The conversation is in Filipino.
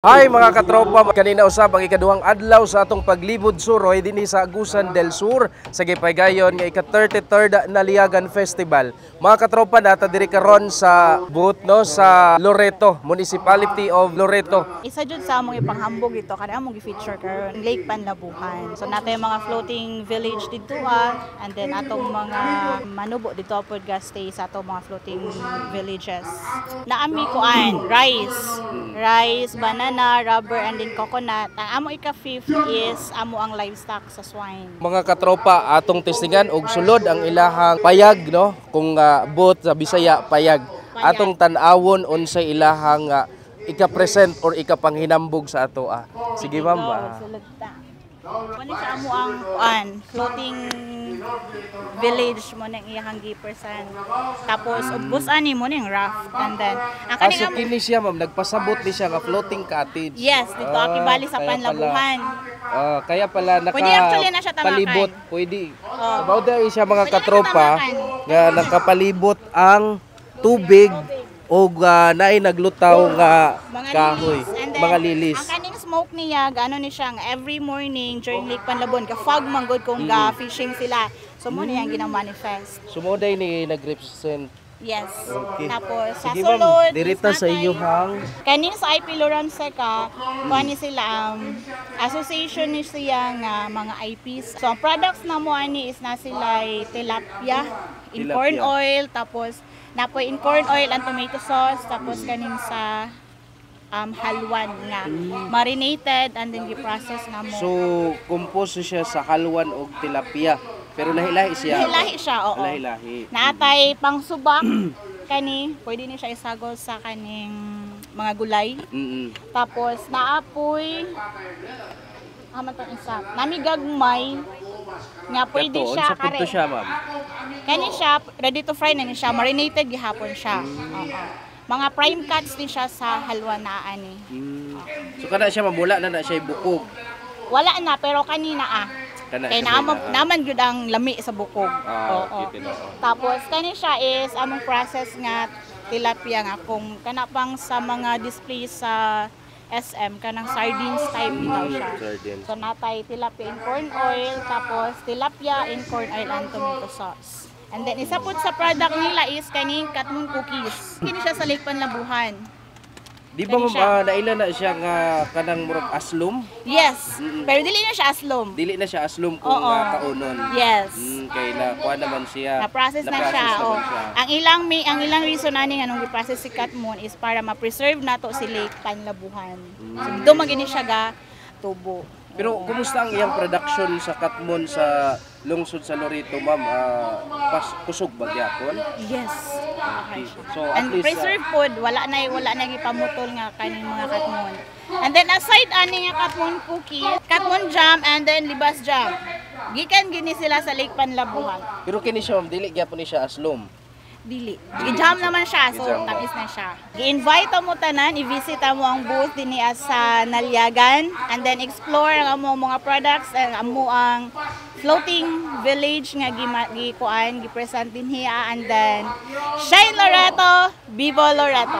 Hi mga katropa, kanina usab ang ikaduhang adlaw sa atong paglibod suroy dinhi sa Agusan del Sur sa gipaygayon nga ika-33rd Naliagan Festival. Mga katropa, nata diri karon sa booth no sa Loreto, Municipality of Loreto. Isa jud sa among ipanghambog dito kada among gi-feature karon Lake Panlabuhan. So natay mga floating village dito and then atong mga manubo dito pod ga stay sa atong mga floating villages. Naami kuan rice, banana, rubber, and then coconut. Ang amo ika-fifth is amo ang livestock sa swine. Mga katropa, atong testingan og sulod ang ilahang payag no, kung booth sa Bisaya payag. Atong tan-awon unsay ilahang ika-present or ika-panghinambog sa ato. Sige ma'am. Kani sa amo ang floating village mo nang iyang gipersan. Tapos ubos ani mo ning raft and then ang kaning so kini siya ma'am, nagpasabot ni siya nga floating cottage. Yes, dito akibali sa Panlabuhan. Kaya pala pwede actually na siya tamakan. Palibot, pwede. About there siya mga katropa nga nakapalibot ang tubig o naay naglutaw nga kahoy, mga lilis. Ang kaning smoke niya, gaano ni siya every morning during Lake Panlabuhan, ka-fog man good kung ga-fishing sila. So mo niya gina-manifest. So mo day ni nag-represent. Yes. Okay. Tapos sa sige, sulod, dirita sa iyo hang. Kaning sa IP Loranseca, kuani sila association ni siya nga mga IPs. So ang products na mo ani is na sila tilapia, in corn oil, tapos napoy in corn oil and tomato sauce, tapos kaning sa halwan nga marinated and then gi-process na mo. So composed siya sa halwan og tilapia. Pero lahi-lahi siya. Lahi-lahi siya, oo. Lahi-lahi. Naatay pang subak kani, pwede ni siya isagol sa kaning mga gulay. Tapos naapoy aman tong isa. Namigagmay nga pwede siya kare. Siya, ma'am. Kani siya ready to fry na ni siya, marinated gihapon siya. Mga prime cuts din siya sa halwa na ani. So kada siya mamula na siya bukog. Wala na pero kanina kaya naman yun ang lami sa bukog. Tapos kani siya is among process nga tilapia nga kung kanapang sa mga display sa SM kanang sardines type daw siya. So natay tilapia in corn oil, tapos tilapia in corn oil and tomato sauce. And then isa po sa product nila is kaning katmon cookies. Kini siya sa Lake Panlabuhan. Di ba ma'am, naila na siya nga kanang murag aslom? Yes. Pero dili na siya aslom. Dili na siya aslom kung kaunon. Yes. Kay kuha naman siya. Na-process na siya. Ang ilang reason ani nga nung i-process si Katmon is para ma-preserve nato si Lake Panlabuhan. So dito magini siya ga tubo. Pero kumusta ang iyang production sa Katmon sa lungsod sa Loreto, ma'am? Kusog ba gyapon? Yes. Okay. So and preserved food, wala na gipamutol nga kaning mga Katmon. And then aside ani nga Katmon cookie, Katmon jam and then libas jam. Gikan gini sila sa Lake Panlabuhan. Pero kini siya, ma'am, dili gyapon ni siya aslom. Dili. I-jam naman siya, so tamis na siya. I-invite mo tanan, i-visit mo ang booth din sa Naliagan and then explore ang mga products and ang floating village nga gi-present din hiya and then Shine Loreto, Vivo Loreto.